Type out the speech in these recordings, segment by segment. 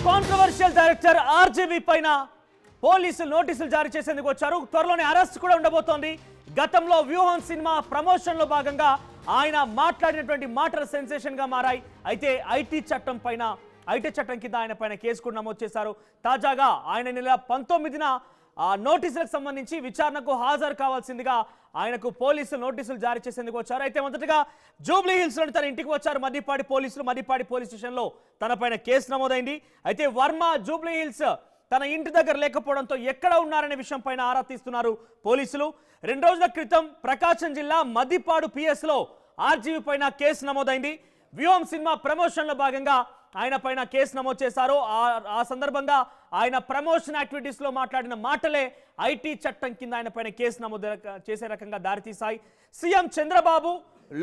Controversial director RGV పైన పోలీసులు నోటీసులు జారీ చేసేందుకు వచ్చారు. త్వరలోనే అరెస్ట్ కూడా ఉండబోతోంది. గతంలో వ్యూహం సినిమా ప్రమోషన్ లో భాగంగా ఆయన మాట్లాడినటువంటి మాటలు సెన్సేషన్ గా మారాయి. అయితే ఐటీ చట్టం కింద ఆయన పైన కేసు కూడా నమోదు చేశారు. తాజాగా ఆయన నెల 19న నోటీసులకు సంబంధించి విచారణకు హాజరు కావాల్సిందిగా ఆయనకు పోలీసులు నోటీసులు జారీ చేసేందుకు వచ్చారు. అయితే మొదటగా జూబ్లీ హిల్స్ లోని తన ఇంటికి వచ్చారు మద్దిపాడి పోలీస్ స్టేషన్ లో తన పైన కేసు నమోదైంది. అయితే వర్మ జూబ్లీ హిల్స్ తన ఇంటి దగ్గర లేకపోవడంతో ఎక్కడ ఉన్నారనే విషయం పైన ఆరా తీస్తున్నారు పోలీసులు. 2 రోజుల క్రితం ప్రకాశం జిల్లా మద్దిపాడు పిఎస్ లో ఆర్జీవీ పైన కేసు నమోదైంది. వ్యూహం సినిమా ప్రమోషన్ లో భాగంగా ఆయన పైన కేసు నమోదు చేశారు. ఆ సందర్భంగా ఆయన ప్రమోషన్ యాక్టివిటీస్ లో మాట్లాడిన మాటలే ఐటీ చట్టం కింద ఆయన పైన కేసు నమోదు చేసే రకంగా దారితీశాయి. సీఎం చంద్రబాబు,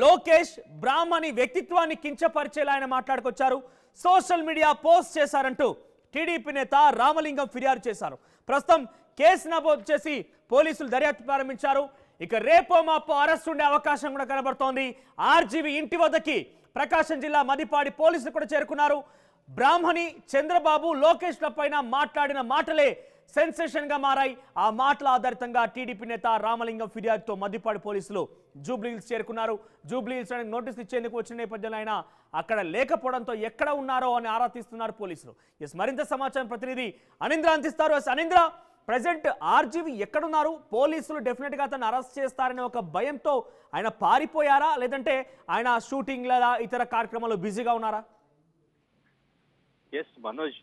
లోకేష్, బ్రాహ్మణి వ్యక్తిత్వాన్ని కించపరిచేలా ఆయన మాట్లాడుకొచ్చారు. సోషల్ మీడియా పోస్ట్ చేశారంటూ టీడీపీ నేత రామలింగం ఫిర్యాదు చేశారు. ప్రస్తుతం కేసు నమోదు చేసి పోలీసులు దర్యాప్తు ప్రారంభించారు. ఇక రేపో మాపో అరెస్ట్ ఉండే అవకాశం కూడా కనబడుతోంది. ఆర్జీవీ ఇంటి వద్దకి ప్రకాశం జిల్లా మదిపాడి పోలీసులు కూడా చేరుకున్నారు. బ్రాహ్మణి, చంద్రబాబు, లోకేష్ల పైన మాట్లాడిన మాటలే సెన్సేషన్ గా మారాయి. ఆ మాటల ఆధారితంగా టీడీపీ నేత రామలింగం ఫిర్యాదుతో మద్దిపాడి పోలీసులు జూబ్లీ హిల్స్ చేరుకున్నారు. జూబ్లీ హిల్స్ నోటీసులు ఇచ్చేందుకు వచ్చిన నేపథ్యంలో ఆయన అక్కడ లేకపోవడంతో ఎక్కడ ఉన్నారో అని ఆరా తీస్తున్నారు పోలీసులు. మరింత సమాచారం ప్రతినిధి అనింద్ర అందిస్తారు. అనింద్ర, ప్రజెంట్ ఆర్జీవీ ఎక్కడున్నారు? పోలీసులు డెఫినెట్ గా అతను అరెస్ట్ చేస్తారనే ఒక భయంతో ఆయన పారిపోయారా, లేదంటే ఆయన షూటింగ్ లేదా ఇతర కార్యక్రమాలు బిజీగా ఉన్నారా? ఎస్ మనోజ్,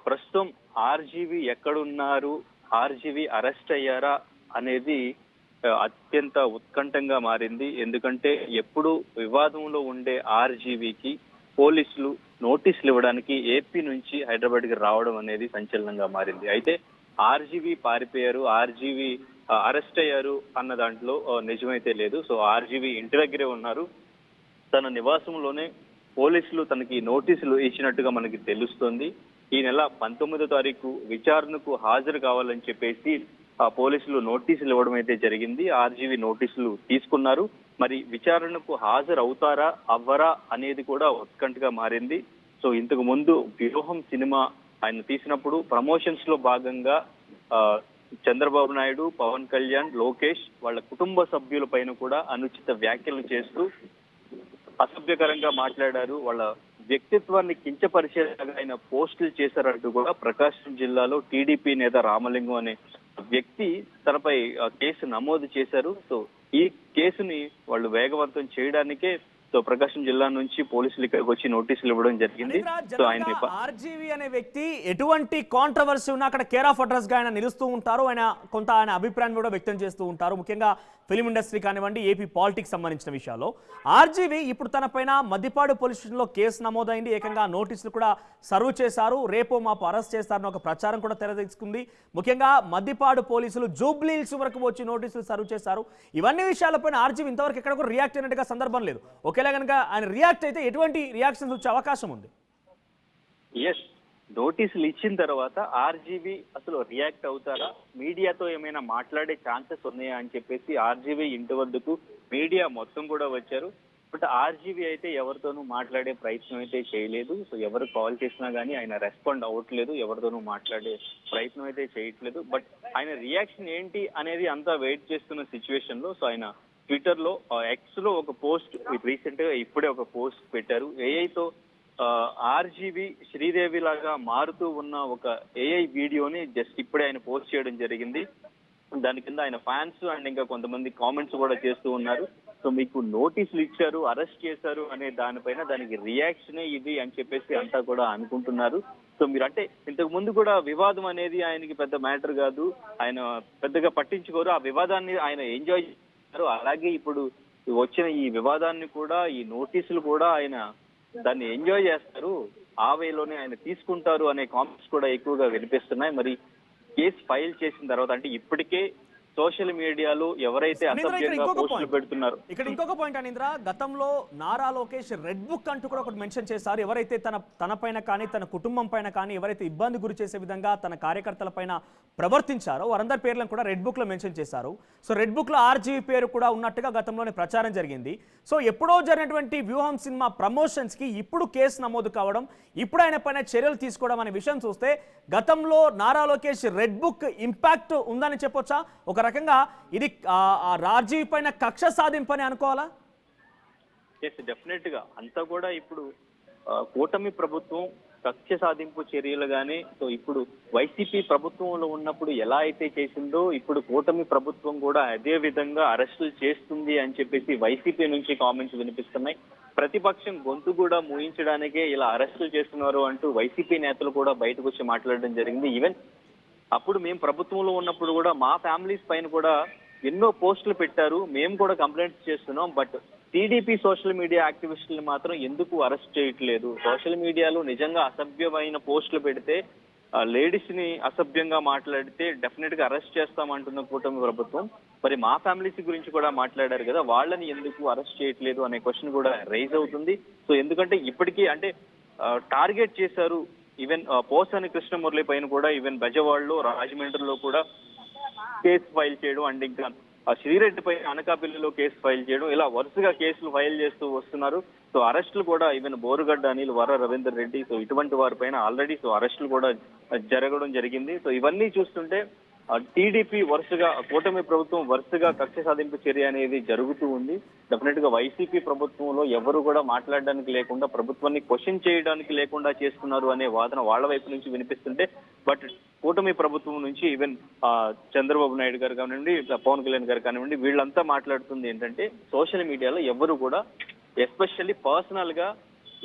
ప్రస్తుతం ఆర్జీవీ ఎక్కడున్నారు, ఆర్జీవీ అరెస్ట్ అయ్యారా అనేది అత్యంత ఉత్కంఠంగా మారింది. ఎందుకంటే ఎప్పుడు వివాదంలో ఉండే ఆర్జీవీకి పోలీసులు నోటీసులు ఇవ్వడానికి ఏపీ నుంచి హైదరాబాద్కి రావడం అనేది సంచలనంగా మారింది. అయితే ఆర్జీవీ పారిపోయారు, ఆర్జీవీ అరెస్ట్ అయ్యారు అన్న దాంట్లో నిజమైతే లేదు. సో ఆర్జీవీ ఇంటి దగ్గరే ఉన్నారు. తన నివాసంలోనే పోలీసులు తనకి నోటీసులు ఇచ్చినట్టుగా మనకి తెలుస్తోంది. ఈ నెల 19వ తారీఖు విచారణకు హాజరు కావాలని చెప్పేసి పోలీసులు నోటీసులు ఇవ్వడం అయితే జరిగింది. ఆర్జీవీ నోటీసులు తీసుకున్నారు. మరి విచారణకు హాజరు అవుతారా అవ్వరా అనేది కూడా ఉత్కంఠగా మారింది. సో ఇంతకు ముందు వ్యూహం సినిమా ఆయన తీసినప్పుడు ప్రమోషన్స్ లో భాగంగా చంద్రబాబు నాయుడు, పవన్ కళ్యాణ్, లోకేష్ వాళ్ళ కుటుంబ సభ్యుల పైన కూడా అనుచిత వ్యాఖ్యలు చేస్తూ అసభ్యకరంగా మాట్లాడారు. వాళ్ళ వ్యక్తిత్వాన్ని కించపరిచేలాగా ఆయన పోస్టులు చేశారంటూ కూడా ప్రకాశం జిల్లాలో టీడీపీ నేత రామలింగం అనే వ్యక్తి తనపై కేసు నమోదు చేశారు. సో ఈ కేసుని వాళ్ళు వేగవంతం చేయడానికే ప్రకాశం జిల్లా నుంచి పోలీసులు ఇక్కడికి వచ్చి నోటీసులు ఇవ్వడం జరిగింది. సో ఆయన ఆర్జీవీ అనే వ్యక్తి ఎటువంటి కాంట్రవర్సీ ఉన్నా అక్కడ కేర్ ఆఫ్ అడ్రస్ గా ఆయన నిలుస్తూ ఉంటారు. ఆయన అభిప్రాయం కూడా వ్యక్తం చేస్తూ ఉంటారు. ముఖ్యంగా ఫిలిం ఇండస్ట్రీ కానివ్వండి, ఏపీ పాలిటిక్స్ సంబంధించిన విషయాల్లో ఆర్జీవీ ఇప్పుడు తన పైన మద్దిపాడు పోలీస్ స్టేషన్ లో కేసు నమోదైంది. ఏకంగా నోటీసులు కూడా సర్వ్ చేశారు. రేపో మాపు అరెస్ట్ చేస్తారని ఒక ప్రచారం కూడా తెరదీసుకుంది. ముఖ్యంగా మద్దిపాడు పోలీసులు జూబ్లీ హిల్స్ వరకు వచ్చి నోటీసులు సర్వ్ చేశారు. ఇవన్నీ విషయాలపైన ఆర్జీవీ ఇంతవరకు ఎక్కడ కూడా రియాక్ట్ అయినట్టుగా సందర్భం లేదు. ఒకేలా కనుక ఆయన రియాక్ట్ అయితే ఎటువంటి రియాక్షన్స్ వచ్చే అవకాశం ఉంది? నోటీసులు ఇచ్చిన తర్వాత ఆర్జీవీ అసలు రియాక్ట్ అవుతారా, మీడియాతో ఏమైనా మాట్లాడే ఛాన్సెస్ ఉన్నాయా అని చెప్పేసి ఆర్జీవీ ఇంటి వద్దకు మీడియా మొత్తం కూడా వచ్చారు. బట్ ఆర్జీవీ అయితే ఎవరితోనూ మాట్లాడే ప్రయత్నం అయితే చేయలేదు. సో ఎవరు కాల్ చేసినా కానీ ఆయన రెస్పాండ్ అవ్వట్లేదు, ఎవరితోనూ మాట్లాడే ప్రయత్నం అయితే చేయట్లేదు. బట్ ఆయన రియాక్షన్ ఏంటి అనేది అంతా వెయిట్ చేస్తున్న సిచ్యువేషన్ లో సో ఆయన ట్విట్టర్ లో, ఎక్స్ లో ఒక పోస్ట్ రీసెంట్ గా ఇప్పుడే ఒక పోస్ట్ పెట్టారు. ఏఐతో ఆర్జీవీ శ్రీదేవి లాగా మారుతూ ఉన్న ఒక ఏఐ వీడియోని జస్ట్ ఇప్పుడే ఆయన పోస్ట్ చేయడం జరిగింది. దాని కింద ఆయన ఫ్యాన్స్ అండ్ ఇంకా కొంతమంది కామెంట్స్ కూడా చేస్తూ ఉన్నారు. సో మీకు నోటీసులు ఇచ్చారు, అరెస్ట్ చేశారు అనే దానిపైన దానికి రియాక్షనే ఇది అని చెప్పేసి అంతా కూడా అనుకుంటున్నారు. సో మీరు అంటే ఇంతకు ముందు కూడా వివాదం అనేది ఆయనకి పెద్ద మ్యాటర్ కాదు, ఆయన పెద్దగా పట్టించుకోరు. ఆ వివాదాన్ని ఆయన ఎంజాయ్ చేస్తారు. అలాగే ఇప్పుడు వచ్చిన ఈ వివాదాన్ని కూడా, ఈ నోటీసులు కూడా ఆయన దాన్ని ఎంజాయ్ చేస్తారు, ఆ వేలోనే ఆయన తీసుకుంటారు అనే కామెంట్స్ కూడా ఎక్కువగా వినిపిస్తున్నాయి. మరి కేసు ఫైల్ చేసిన తర్వాత అంటే ఇప్పటికే సోషల్ మీడియాలో ఎవరైతే అనింద్ర, ఇక్కడ అసభ్యంగా ఇంకొక పోస్టులు పాయింట్ పెడుతున్నారు. ఇక్కడ ఇంకొక పాయింట్ అనింద్ర, గతంలో నారా లోకేష్ రెడ్ బుక్ అంటూ కూడా ఒకటి మెన్షన్ చేశారు. ఎవరైతే తన పైన కానీ తన కుటుంబం పైన కానీ ఎవరైతే ఇబ్బంది గురి చేసే విధంగా తన కార్యకర్తల పైన ప్రవర్తించారో వారందరి పేర్లను కూడా రెడ్ బుక్ లో మెన్షన్ చేశారు. సో రెడ్ బుక్ లో ఆర్జీవీ పేరు కూడా ఉన్నట్టుగా గతంలోనే ప్రచారం జరిగింది. సో ఎప్పుడో జరిగినటువంటి వ్యూహం సినిమా ప్రమోషన్స్ కి ఇప్పుడు కేసు నమోదు కావడం, ఇప్పుడు ఆయన పైన చర్యలు తీసుకోవడం అనే విషయం చూస్తే గతంలో Nara Lokesh red book impact ఉందని చెప్పొచ్చా? ఒక రకంగా ఇది ఆర్జీవీ పైన కక్ష సాధింపని అనుకోవాలా? ఎస్, డెఫినెట్ గా అంతా కూడా ఇప్పుడు కూటమి ప్రభుత్వం కక్ష సాధింపు చర్యలు గానీ, సో ఇప్పుడు వైసీపీ ప్రభుత్వంలో ఉన్నప్పుడు ఎలా అయితే చేసిందో ఇప్పుడు కూటమి ప్రభుత్వం కూడా అదే విధంగా అరెస్టులు చేస్తుంది అని చెప్పేసి వైసీపీ నుంచి కామెంట్స్ వినిపిస్తున్నాయి. ప్రతిపక్షం గొంతు కూడా మూయించడానికే ఇలా అరెస్టులు చేస్తున్నారు అంటూ వైసీపీ నేతలు కూడా బయటకు వచ్చి మాట్లాడడం జరిగింది. ఈవెన్ అప్పుడు మేము ప్రభుత్వంలో ఉన్నప్పుడు కూడా మా ఫ్యామిలీస్ పైన కూడా ఎన్నో పోస్టులు పెట్టారు, మేము కూడా కంప్లైంట్స్ చేస్తున్నాం. బట్ టీడీపీ సోషల్ మీడియా యాక్టివిస్టులు మాత్రం ఎందుకు అరెస్ట్ చేయట్లేదు? సోషల్ మీడియాలో నిజంగా అసభ్యమైన పోస్టులు పెడితే, లేడీస్ ని అసభ్యంగా మాట్లాడితే డెఫినెట్ గా అరెస్ట్ చేస్తామంటున్న కూటమి ప్రభుత్వం మరి మా ఫ్యామిలీస్ గురించి కూడా మాట్లాడారు కదా, వాళ్ళని ఎందుకు అరెస్ట్ చేయట్లేదు అనే క్వశ్చన్ కూడా రైజ్ అవుతుంది. సో ఎందుకంటే ఇప్పటికీ అంటే టార్గెట్ చేశారు. ఈవెన్ పోసాని కృష్ణమురళి పైన కూడా ఈవెన్ బెజవాడలో, రాజమండ్రిలో కూడా కేసు ఫైల్ చేయడం, అండ్ ఇంకా శ్రీరెడ్డి పై అనకాపల్లిలో కేసు ఫైల్ చేయడం, ఇలా వరుసగా కేసులు ఫైల్ చేస్తూ వస్తున్నారు. సో అరెస్టులు కూడా ఈవెన్ బోరుగడ్డ అనిల్, వర రవీందర్ రెడ్డి, సో ఇటువంటి వారి పైన ఆల్రెడీ సో అరెస్టులు కూడా జరగడం జరిగింది. సో ఇవన్నీ చూస్తుంటే టీడీపీ వరుసగా, కూటమి ప్రభుత్వం వరుసగా కక్ష సాధింపు చర్య అనేది జరుగుతూ ఉంది. డెఫినెట్ గా వైసీపీ ప్రభుత్వంలో ఎవరు కూడా మాట్లాడడానికి లేకుండా, ప్రభుత్వాన్ని క్వశ్చన్ చేయడానికి లేకుండా చేస్తున్నారు అనే వాదన వాళ్ళ వైపు నుంచి వినిపిస్తుంటే, బట్ కూటమి ప్రభుత్వం నుంచి ఈవెన్ చంద్రబాబు నాయుడు గారు కానివ్వండి, పవన్ కళ్యాణ్ గారు కానివ్వండి, వీళ్ళంతా మాట్లాడుతుంది ఏంటంటే సోషల్ మీడియాలో ఎవరు కూడా ఎస్పెషల్లీ పర్సనల్ గా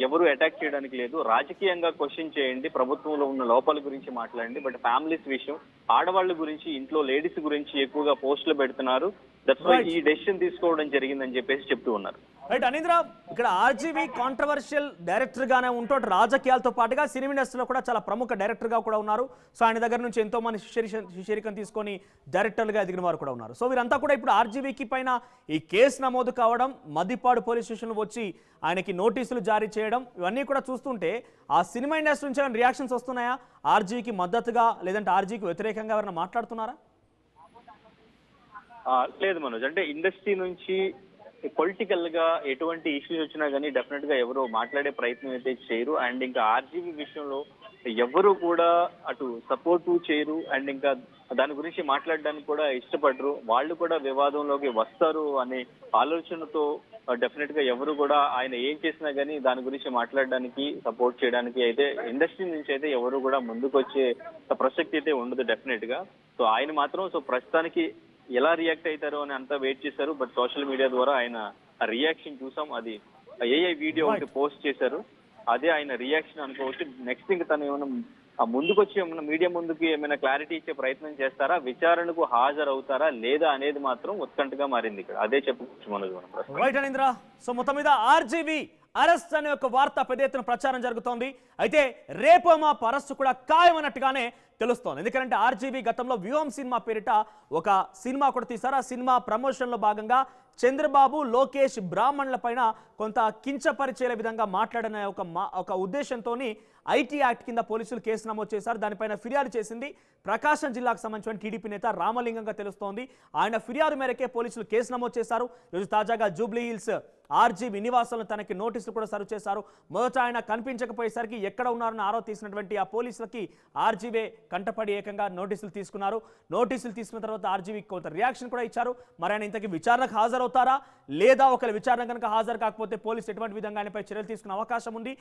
ఎవరు అటాక్ చేయడానికి లేదు. రాజకీయంగా క్వశ్చన్ చేయండి, ప్రభుత్వంలో ఉన్న లోపాల గురించి మాట్లాడండి, బట్ ఫ్యామిలీస్ విషయం, ఆడవాళ్ళ గురించి, ఇంట్లో లేడీస్ గురించి ఎక్కువగా పోస్టులు పెడుతున్నారు. దట్స్ వై ఈ డెసిషన్ తీసుకోవడం జరిగిందని చెప్పేసి చెప్తూ ఉన్నారు. రైట్ అనింద్ర, ఇక్కడ ఆర్జీవీ కాంట్రవర్షియల్ డైరెక్టర్ గానే ఉంటూ రాజకీయాలతో పాటుగా సినిమా ఇండస్ట్రీలో కూడా చాలా ప్రముఖ డైరెక్టర్ గా కూడా ఉన్నారు. సో ఆయన దగ్గర నుంచి ఎంతో మంది శిష్యరికం తీసుకొని డైరెక్టర్లుగా ఎదిగిన వారు కూడా ఉన్నారు. సో వీరంతా కూడా ఇప్పుడు ఆర్జీవీకి పైన ఈ కేసు నమోదు కావడం, మద్దిపాడు పోలీస్ స్టేషన్ వచ్చి ఆయనకి నోటీసులు జారీ చేయడం, ఇవన్నీ కూడా చూస్తుంటే ఆ సినిమా ఇండస్ట్రీ నుంచి ఏమైనా రియాక్షన్స్ వస్తున్నాయా? ఆర్జీవీకి మద్దతుగా లేదంటే ఆర్జీవీకి వ్యతిరేకంగా ఎవరైనా మాట్లాడుతున్నారా? లేదు మనోజ్, అంటే ఇండస్ట్రీ నుంచి పొలిటికల్ గా ఎటువంటి ఇష్యూస్ వచ్చినా కానీ డెఫినెట్ గా ఎవరు మాట్లాడే ప్రయత్నం అయితే చేయరు. అండ్ ఇంకా ఆర్జీవీ విషయంలో ఎవరు కూడా అటు సపోర్టు చేయరు, అండ్ ఇంకా దాని గురించి మాట్లాడడానికి కూడా ఇష్టపడరు. వాళ్ళు కూడా వివాదంలోకి వస్తారు అనే ఆలోచనతో డెఫినెట్ గా ఎవరు కూడా ఆయన ఏం చేసినా కానీ దాని గురించి మాట్లాడడానికి, సపోర్ట్ చేయడానికి అయితే ఇండస్ట్రీ నుంచి అయితే ఎవరు కూడా ముందుకు వచ్చే ప్రసక్తి అయితే ఉండదు డెఫినెట్ గా. సో ఆయన మాత్రం సో ప్రస్తుతానికి ఎలా రియాక్ట్ అవుతారో అని అంతా వెయిట్ చేశారు. బట్ సోషల్ మీడియా ద్వారా ఆయన రియాక్షన్ చూసాం. అది ఏఐ వీడియో ఒకటి పోస్ట్ చేశారు, అదే ఆయన రియాక్షన్ అనుకోవచ్చు. నెక్స్ట్ ఇంకా తను ఏమైనా ముందుకు వచ్చి ఏమైనా మీడియా ముందుకి ఏమైనా క్లారిటీ ఇచ్చే ప్రయత్నం చేస్తారా, విచారణకు హాజరవుతారా లేదా అనేది మాత్రం ఉత్కంఠగా మారింది ఇక్కడ. అదే చెప్పుకోవచ్చు మనోజ్. రైట్ అనింద్ర, సో మొత్తం మీద ఆర్జీవీ అరెస్ట్ అనే ఒక వార్త పెద్ద ఎత్తున ప్రచారం జరుగుతోంది. అయితే రేపు మా అరెస్ట్ కూడా ఖాయమన్నట్టుగానే తెలుస్తోంది. ఎందుకంటే ఆర్జీవీ గతంలో వ్యూహం సినిమా పేరిట ఒక సినిమా కూడా తీశారు. ఆ సినిమా ప్రమోషన్లో భాగంగా చంద్రబాబు, లోకేష్, బ్రాహ్మణుల పైన కొంత కించపరిచే విధంగా మాట్లాడనే ఒక ఉద్దేశంతో ఐటీ యాక్ట్ కింద పోలీసులు కేసు నమోదు చేశారు. దానిపైన ఫిర్యాదు చేసింది ప్రకాశం జిల్లాకు సంబంధించిన టీడీపీ నేత రామలింగంగా తెలుస్తోంది. ఆయన ఫిర్యాదు మేరకే పోలీసులు కేసు నమోదు చేశారు. ఈరోజు తాజాగా జూబ్లీ హిల్స్ ఆర్జీవీ నివాసంలో తనకి నోటీసులు కూడా సర్వ్ చేశారు. మొదట ఆయన కనిపించకపోయేసరికి ఎక్కడ ఉన్నారని ఆరో తీసినటువంటి ఆ పోలీసులకి ఆర్జీవీ కంటపడి ఏకంగా నోటీసులు తీసుకున్నారు. నోటీసులు తీసుకున్న తర్వాత ఆర్జీవీ కొంత రియాక్షన్ కూడా ఇచ్చారు. మరి ఆయన ఇంతకీ విచారణకు హాజరవుతారా లేదా ఒకవేళ విచారణ కనుక హాజరు కాకపోతే పోలీసు ఎటువంటి విధంగా ఆయనపై చర్యలు తీసుకునే అవకాశం ఉంది.